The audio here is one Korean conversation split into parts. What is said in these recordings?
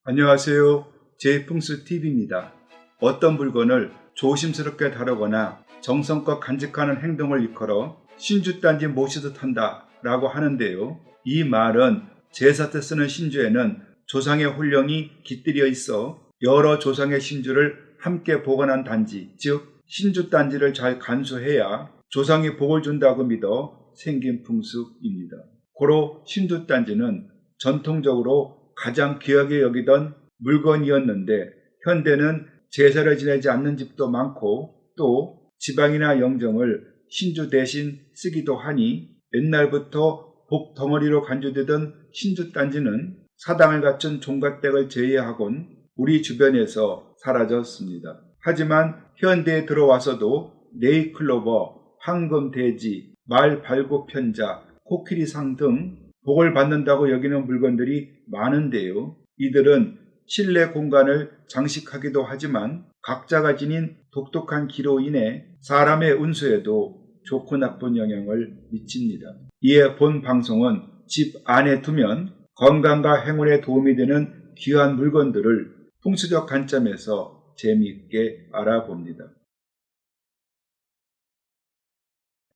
안녕하세요. 제풍수TV입니다. 어떤 물건을 조심스럽게 다루거나 정성껏 간직하는 행동을 일컬어 신주단지 모시듯 한다 라고 하는데요. 이 말은 제사 때 쓰는 신주에는 조상의 혼령이 깃들여 있어 여러 조상의 신주를 함께 보관한 단지, 즉 신주단지를 잘 간수해야 조상이 복을 준다고 믿어 생긴 풍습입니다. 고로 신주단지는 전통적으로 가장 귀하게 여기던 물건이었는데 현대는 제사를 지내지 않는 집도 많고 또 지방이나 영정을 신주 대신 쓰기도 하니 옛날부터 복 덩어리로 간주되던 신주단지는 사당을 갖춘 종갓댁을 제외하곤 우리 주변에서 사라졌습니다. 하지만 현대에 들어와서도 네잎클로버, 황금돼지, 말발굽편자, 코끼리상 등 복을 받는다고 여기는 물건들이 많은데요. 이들은 실내 공간을 장식하기도 하지만 각자가 지닌 독특한 기로 인해 사람의 운수에도 좋고 나쁜 영향을 미칩니다. 이에 본 방송은 집 안에 두면 건강과 행운에 도움이 되는 귀한 물건들을 풍수적 관점에서 재미있게 알아봅니다.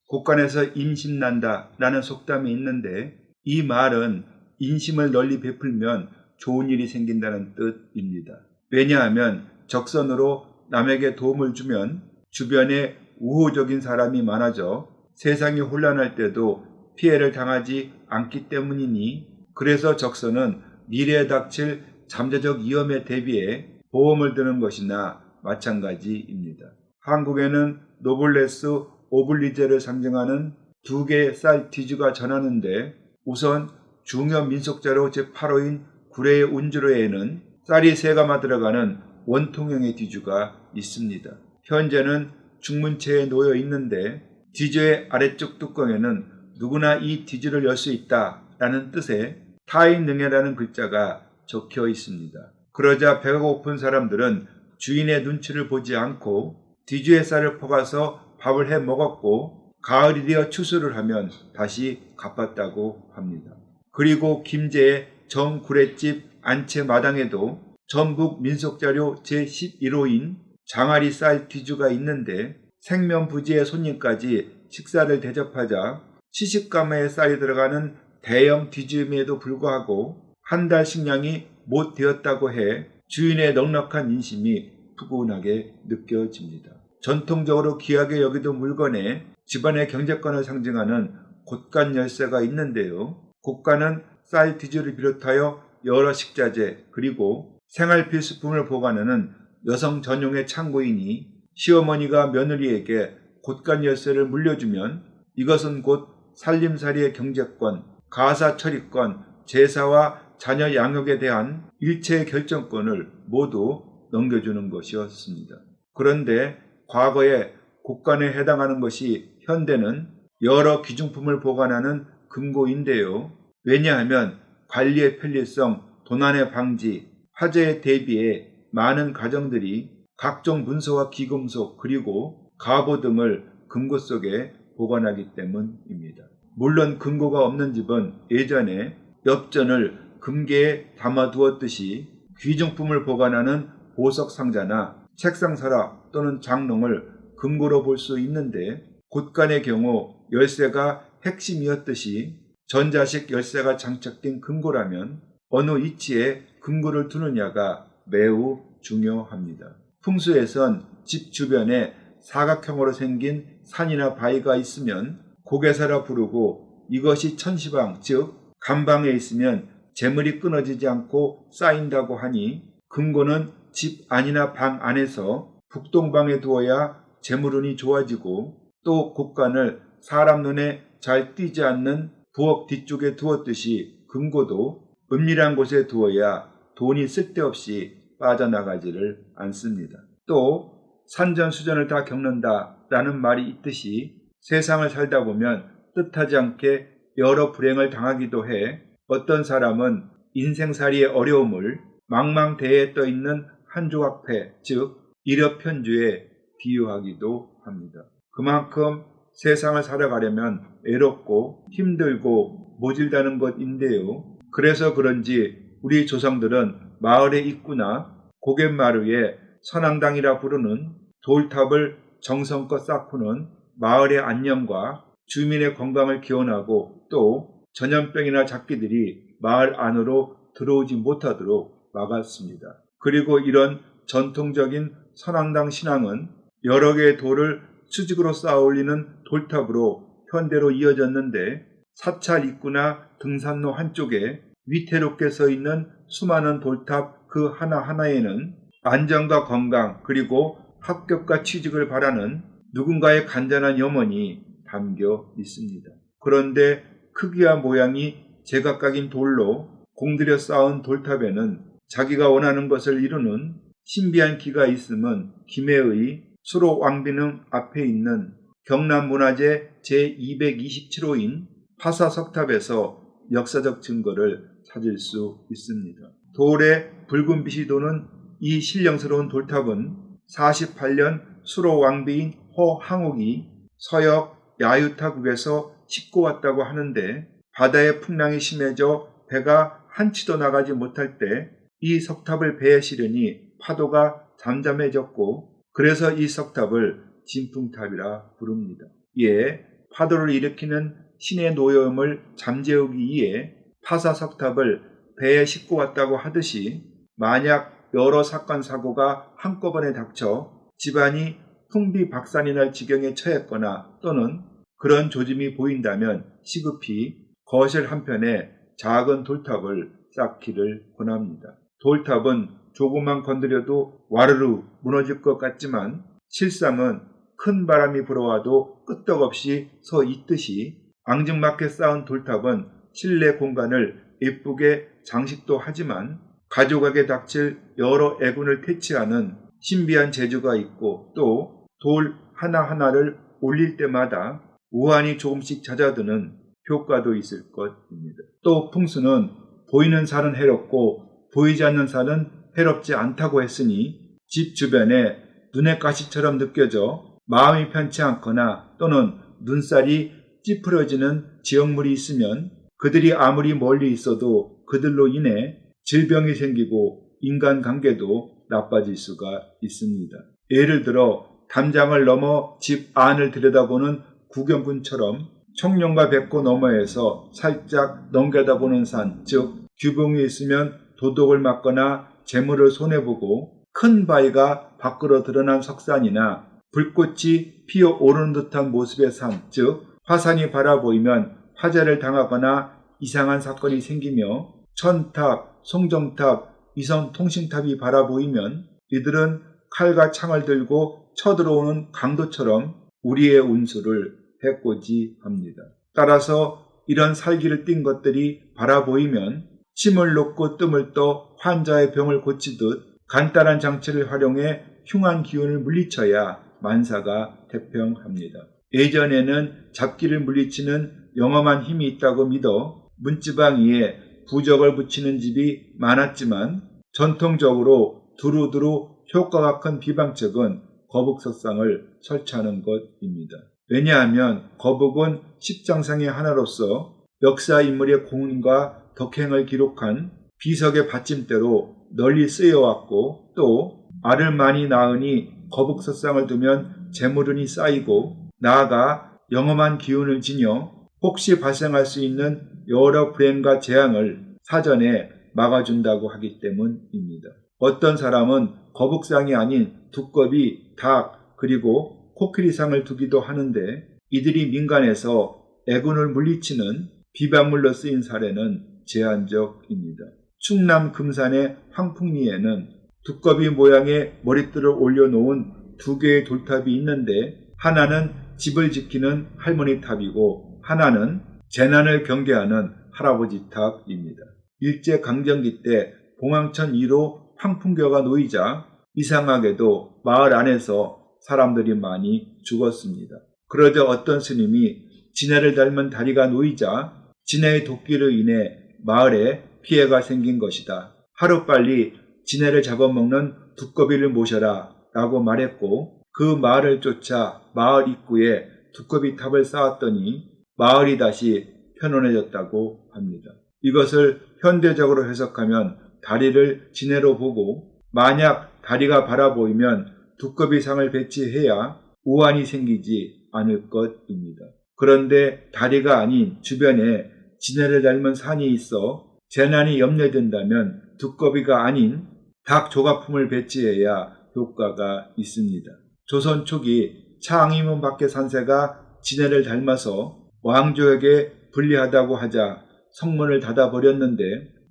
곳간에서 인심난다 라는 속담이 있는데 이 말은 인심을 널리 베풀면 좋은 일이 생긴다는 뜻입니다. 왜냐하면 적선으로 남에게 도움을 주면 주변에 우호적인 사람이 많아져 세상이 혼란할 때도 피해를 당하지 않기 때문이니 그래서 적선은 미래에 닥칠 잠재적 위험에 대비해 보험을 드는 것이나 마찬가지입니다. 한국에는 노블레스 오블리제를 상징하는 두 개의 쌀 뒤주가 전하는데 우선 중요 민속자로 제8호인 구례의 운주로에는 쌀이 3가마 들어가는 원통형의 뒤주가 있습니다. 현재는 중문체에 놓여 있는데 뒤주의 아래쪽 뚜껑에는 누구나 이 뒤주를 열 수 있다라는 뜻의 타인능해라는 글자가 적혀 있습니다. 그러자 배가 고픈 사람들은 주인의 눈치를 보지 않고 뒤주의 쌀을 퍼가서 밥을 해 먹었고 가을이 되어 추수를 하면 다시 갚았다고 합니다. 그리고 김제의 정구례집 안채 마당에도 전북 민속자료 제11호인 장아리 쌀 뒤주가 있는데 생면부지의 손님까지 식사를 대접하자 70가마의 쌀이 들어가는 대형 뒤주임에도 불구하고 한 달 식량이 못 되었다고 해 주인의 넉넉한 인심이 푸근하게 느껴집니다. 전통적으로 귀하게 여기던 물건에 집안의 경제권을 상징하는 곶간 열쇠가 있는데요. 곶간은 쌀 뒤주를 비롯하여 여러 식자재 그리고 생활 필수품을 보관하는 여성 전용의 창고이니 시어머니가 며느리에게 곶간 열쇠를 물려주면 이것은 곧 살림살이의 경제권, 가사 처리권, 제사와 자녀 양육에 대한 일체의 결정권을 모두 넘겨주는 것이었습니다. 그런데 과거에 곶간에 해당하는 것이 현대는 여러 귀중품을 보관하는 금고인데요. 왜냐하면 관리의 편리성, 도난의 방지, 화재에 대비해 많은 가정들이 각종 문서와 기금속 그리고 갑오 등을 금고 속에 보관하기 때문입니다. 물론 금고가 없는 집은 예전에 엽전을 금괴에 담아두었듯이 귀중품을 보관하는 보석상자나 책상서랍 또는 장롱을 금고로 볼 수 있는데 곶간의 경우 열쇠가 핵심이었듯이 전자식 열쇠가 장착된 금고라면 어느 위치에 금고를 두느냐가 매우 중요합니다. 풍수에선 집 주변에 사각형으로 생긴 산이나 바위가 있으면 고개사라 부르고 이것이 천시방 즉 간방에 있으면 재물이 끊어지지 않고 쌓인다고 하니 금고는 집 안이나 방 안에서 북동방에 두어야 재물운이 좋아지고 또 곶간을 사람 눈에 잘 띄지 않는 부엌 뒤쪽에 두었듯이 금고도 은밀한 곳에 두어야 돈이 쓸데없이 빠져나가지를 않습니다. 또 산전수전을 다 겪는다라는 말이 있듯이 세상을 살다 보면 뜻하지 않게 여러 불행을 당하기도 해 어떤 사람은 인생살이의 어려움을 망망대해에 떠있는 한 조각 패, 즉 일엽편주에 비유하기도 합니다. 그만큼 세상을 살아가려면 외롭고 힘들고 모질다는 것인데요. 그래서 그런지 우리 조상들은 마을의 입구나 고갯마루에 선앙당이라 부르는 돌탑을 정성껏 쌓고는 마을의 안녕과 주민의 건강을 기원하고 또 전염병이나 잡기들이 마을 안으로 들어오지 못하도록 막았습니다. 그리고 이런 전통적인 선앙당 신앙은 여러 개의 돌을 수직으로 쌓아 올리는 돌탑으로 현대로 이어졌는데 사찰 입구나 등산로 한쪽에 위태롭게 서 있는 수많은 돌탑 그 하나하나에는 안전과 건강 그리고 합격과 취직을 바라는 누군가의 간절한 염원이 담겨 있습니다. 그런데 크기와 모양이 제각각인 돌로 공들여 쌓은 돌탑에는 자기가 원하는 것을 이루는 신비한 기가 있음은 김해의 수로 왕비릉 앞에 있는 경남문화재 제227호인 파사석탑에서 역사적 증거를 찾을 수 있습니다. 돌에 붉은 빛이 도는 이 신령스러운 돌탑은 48년 수로 왕비인 허항옥이 서역 야유타국에서 싣고 왔다고 하는데 바다의 풍랑이 심해져 배가 한치도 나가지 못할 때 이 석탑을 배에 실으니 파도가 잠잠해졌고 그래서 이 석탑을 진풍탑이라 부릅니다. 이에 파도를 일으키는 신의 노여움을 잠재우기 위해 파사석탑을 배에 싣고 왔다고 하듯이 만약 여러 사건 사고가 한꺼번에 닥쳐 집안이 풍비박산이 날 지경에 처했거나 또는 그런 조짐이 보인다면 시급히 거실 한편에 작은 돌탑을 쌓기를 권합니다. 돌탑은 조금만 건드려도 와르르 무너질 것 같지만 실상은 큰 바람이 불어와도 끄떡없이 서 있듯이 앙증맞게 쌓은 돌탑은 실내 공간을 예쁘게 장식도 하지만 가족에게 닥칠 여러 애군을 퇴치하는 신비한 재주가 있고 또 돌 하나하나를 올릴 때마다 우환이 조금씩 잦아드는 효과도 있을 것입니다. 또 풍수는 보이는 산은 해롭고 보이지 않는 산은 해롭지 않다고 했으니 집 주변에 눈의 가시처럼 느껴져 마음이 편치 않거나 또는 눈살이 찌푸려지는 지역물이 있으면 그들이 아무리 멀리 있어도 그들로 인해 질병이 생기고 인간관계도 나빠질 수가 있습니다. 예를 들어 담장을 넘어 집 안을 들여다보는 구경꾼처럼 청룡과 백호 너머에서 살짝 넘겨다보는 산, 즉 규봉이 있으면 도둑을 맞거나 재물을 손해보고 큰 바위가 밖으로 드러난 석산이나 불꽃이 피어오르는 듯한 모습의 산, 즉 화산이 바라보이면 화재를 당하거나 이상한 사건이 생기며 천탑, 송정탑, 위성통신탑이 바라보이면 이들은 칼과 창을 들고 쳐들어오는 강도처럼 우리의 운수를 해코지합니다. 따라서 이런 살기를 띈 것들이 바라보이면 침을 놓고 뜸을 떠 환자의 병을 고치듯 간단한 장치를 활용해 흉한 기운을 물리쳐야 만사가 태평합니다. 예전에는 잡기를 물리치는 영험한 힘이 있다고 믿어 문지방 위에 부적을 붙이는 집이 많았지만 전통적으로 두루두루 효과가 큰 비방책은 거북석상을 설치하는 것입니다. 왜냐하면 거북은 십장상의 하나로서 역사 인물의 공훈과 덕행을 기록한 비석의 받침대로 널리 쓰여왔고 또 알을 많이 낳으니 거북석상을 두면 재물운이 쌓이고 나아가 영험한 기운을 지녀 혹시 발생할 수 있는 여러 불행과 재앙을 사전에 막아준다고 하기 때문입니다. 어떤 사람은 거북상이 아닌 두꺼비, 닭, 그리고 코끼리상을 두기도 하는데 이들이 민간에서 애군을 물리치는 비방물로 쓰인 사례는 제한적입니다. 충남 금산의 황풍리에는 두꺼비 모양의 머릿돌을 올려놓은 두 개의 돌탑이 있는데 하나는 집을 지키는 할머니 탑이고 하나는 재난을 경계하는 할아버지 탑입니다. 일제강점기 때 봉황천 2로 황풍교가 놓이자 이상하게도 마을 안에서 사람들이 많이 죽었습니다. 그러자 어떤 스님이 진해를 닮은 다리가 놓이자 진해의 도끼로 인해 마을에 피해가 생긴 것이다. 하루빨리 진해를 잡아먹는 두꺼비를 모셔라 라고 말했고 그 말을 쫓아 마을 입구에 두꺼비 탑을 쌓았더니 마을이 다시 편안해졌다고 합니다. 이것을 현대적으로 해석하면 다리를 지네로 보고 만약 다리가 바라보이면 두꺼비상을 배치해야 우환이 생기지 않을 것입니다. 그런데 다리가 아닌 주변에 지네를 닮은 산이 있어 재난이 염려된다면 두꺼비가 아닌 닭 조각품을 배치해야 효과가 있습니다. 조선 초기 창의문 밖의 산세가 지네를 닮아서 왕조에게 불리하다고 하자 성문을 닫아버렸는데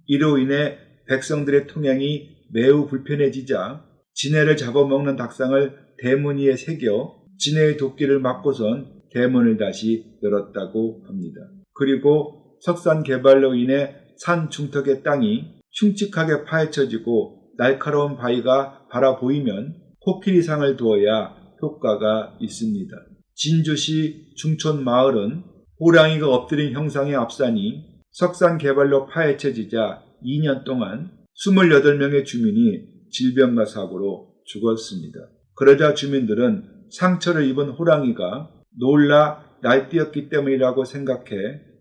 이로 인해 백성들의 통행이 매우 불편해지자 지네를 잡아먹는 닭상을 대문 위에 새겨 지네의 도끼를 막고선 대문을 다시 열었다고 합니다. 그리고 석산 개발로 인해 산 중턱의 땅이 흉측하게 파헤쳐지고 날카로운 바위가 바라보이면 코끼리상을 두어야 효과가 있습니다. 진주시 중촌 마을은 호랑이가 엎드린 형상의 앞산이 석산 개발로 파헤쳐지자 2년 동안 28명의 주민이 질병과 사고로 죽었습니다. 그러자 주민들은 상처를 입은 호랑이가 놀라 날뛰었기 때문이라고 생각해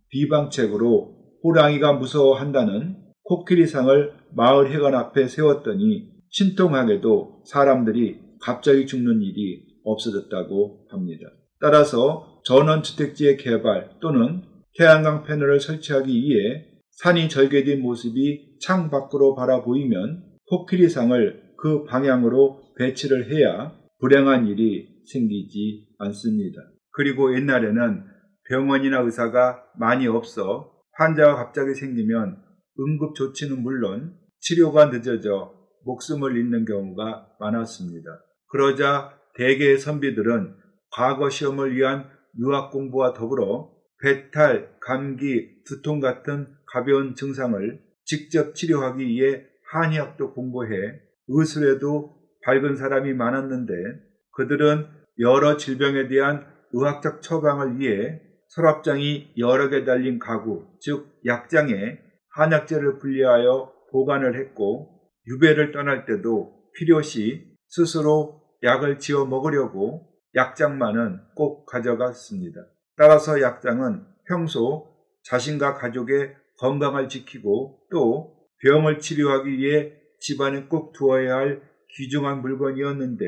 비방책으로 호랑이가 무서워한다는 코끼리상을 마을 회관 앞에 세웠더니 신통하게도 사람들이 갑자기 죽는 일이 없어졌다고 합니다. 따라서 전원주택지의 개발 또는 태양광 패널을 설치하기 위해 산이 절개된 모습이 창 밖으로 바라보이면 코끼리상을 그 방향으로 배치를 해야 불행한 일이 생기지 않습니다. 그리고 옛날에는 병원이나 의사가 많이 없어 환자가 갑자기 생기면 응급조치는 물론 치료가 늦어져 목숨을 잃는 경우가 많았습니다. 그러자 대개의 선비들은 과거 시험을 위한 유학 공부와 더불어 배탈, 감기, 두통 같은 가벼운 증상을 직접 치료하기 위해 한의학도 공부해 의술에도 밝은 사람이 많았는데 그들은 여러 질병에 대한 의학적 처방을 위해 서랍장이 여러 개 달린 가구, 즉 약장에 한약재를 분리하여 보관을 했고 유배를 떠날 때도 필요시 스스로 약을 지어 먹으려고 약장만은 꼭 가져갔습니다. 따라서 약장은 평소 자신과 가족의 건강을 지키고 또 병을 치료하기 위해 집안에 꼭 두어야 할 귀중한 물건이었는데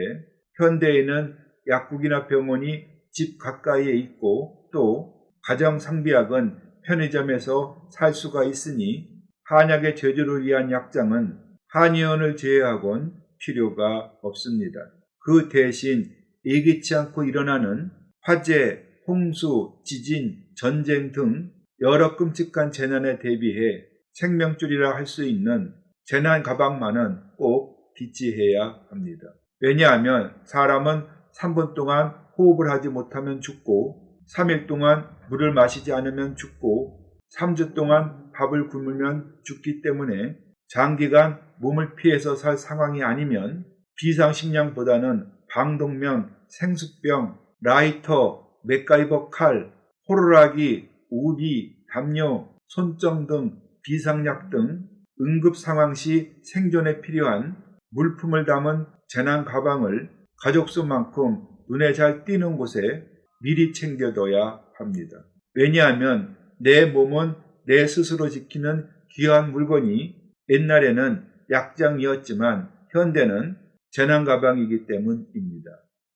현대에는 약국이나 병원이 집 가까이에 있고 또 가정상비약은 편의점에서 살 수가 있으니 한약의 제조를 위한 약장은 한의원을 제외하곤 필요가 없습니다. 그 대신 예기치 않고 일어나는 화재, 홍수, 지진, 전쟁 등 여러 끔찍한 재난에 대비해 생명줄이라 할 수 있는 재난 가방만은 꼭 비치해야 합니다. 왜냐하면 사람은 3분 동안 호흡을 하지 못하면 죽고 3일 동안 물을 마시지 않으면 죽고 3주 동안 밥을 굶으면 죽기 때문에 장기간 몸을 피해서 살 상황이 아니면 비상식량보다는 방독면, 생수병, 라이터, 맥가이버 칼, 호루라기, 우비, 담요, 손정 등 비상약 등 응급 상황 시 생존에 필요한 물품을 담은 재난 가방을 가족 수만큼 눈에 잘 띄는 곳에 미리 챙겨둬야 합니다. 왜냐하면 내 몸은 내 스스로 지키는 귀한 물건이 옛날에는 약장이었지만 현대는 재난 가방이기 때문입니다.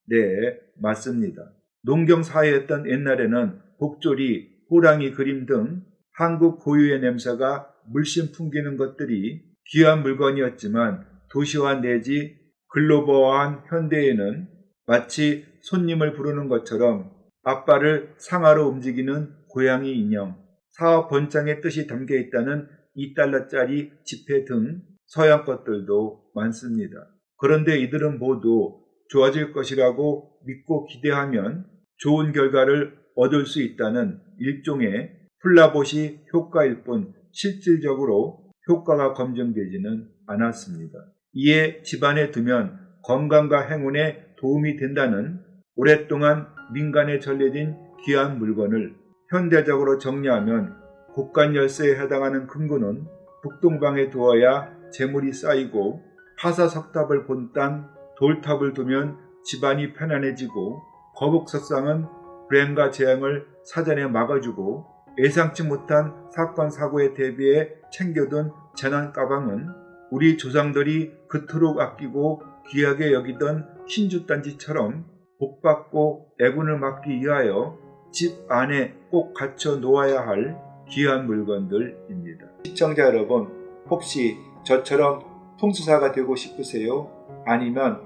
네, 맞습니다. 농경 사회였던 옛날에는 복조리, 호랑이 그림 등 한국 고유의 냄새가 물씬 풍기는 것들이 귀한 물건이었지만 도시화 내지 글로벌한 현대에는 마치 손님을 부르는 것처럼 앞발을 상하로 움직이는 고양이 인형, 사업 번창의 뜻이 담겨 있다는 2달러짜리 지폐 등 서양 것들도 많습니다. 그런데 이들은 모두 좋아질 것이라고 믿고 기대하면 좋은 결과를 얻을 수 있다는 일종의 플라보시 효과일 뿐 실질적으로 효과가 검증되지는 않았습니다. 이에 집안에 두면 건강과 행운에 도움이 된다는 오랫동안 민간에 전해진 귀한 물건을 현대적으로 정리하면 곡간 열쇠에 해당하는 금고는 북동방에 두어야 재물이 쌓이고 파사석탑을 본 땅 돌탑을 두면 집안이 편안해지고 거북석상은 불행과 재앙을 사전에 막아주고 예상치 못한 사건 사고에 대비해 챙겨둔 재난 가방은 우리 조상들이 그토록 아끼고 귀하게 여기던 신주단지처럼 복받고 애군을 막기 위하여 집 안에 꼭 갖춰 놓아야 할 귀한 물건들입니다. 시청자 여러분, 혹시 저처럼 풍수사가 되고 싶으세요? 아니면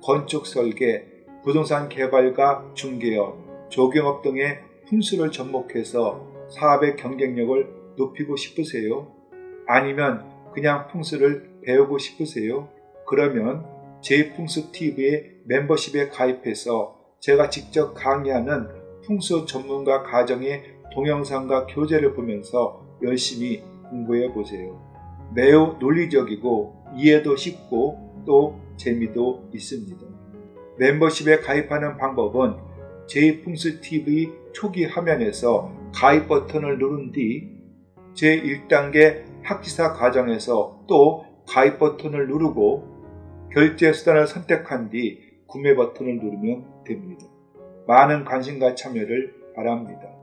건축 설계, 부동산 개발과 중개업, 조경업 등의 풍수를 접목해서 사업의 경쟁력을 높이고 싶으세요? 아니면 그냥 풍수를 배우고 싶으세요? 그러면 제이풍수TV의 멤버십에 가입해서 제가 직접 강의하는 풍수 전문가 가정의 동영상과 교재를 보면서 열심히 공부해 보세요. 매우 논리적이고 이해도 쉽고 또 재미도 있습니다. 멤버십에 가입하는 방법은 제이풍수TV 초기 화면에서 가입 버튼을 누른 뒤 제1단계 학기사 과정에서 또 가입 버튼을 누르고 결제 수단을 선택한 뒤 구매 버튼을 누르면 됩니다. 많은 관심과 참여를 바랍니다.